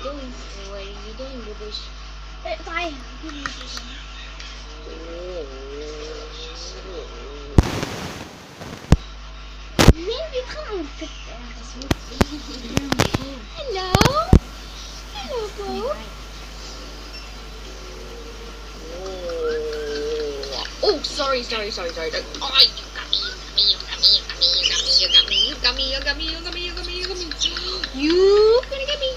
doing? What are you doing, Bubush? Bye. Maybe come on, fit Hello? Hello, Bo. Oh, sorry. Oh, you got me, you got me. You're gonna get me.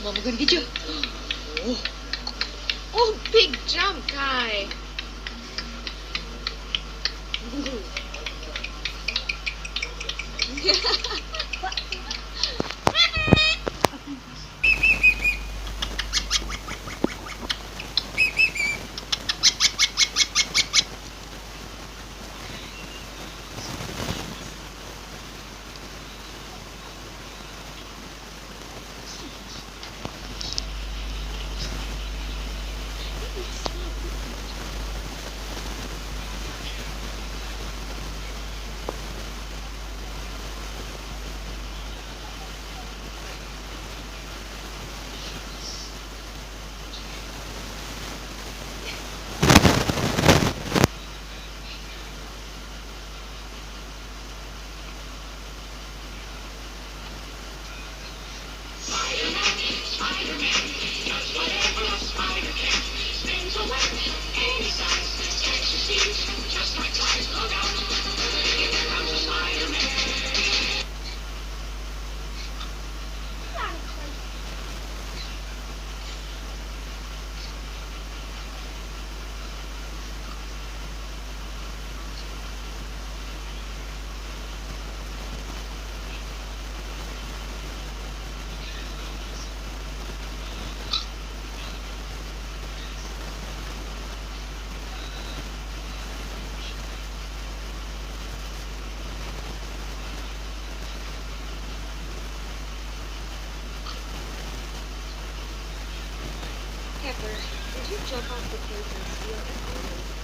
Mama gonna get you. Oh, big jump, Kai. Pepper, did you jump off the cliff and steal an almond?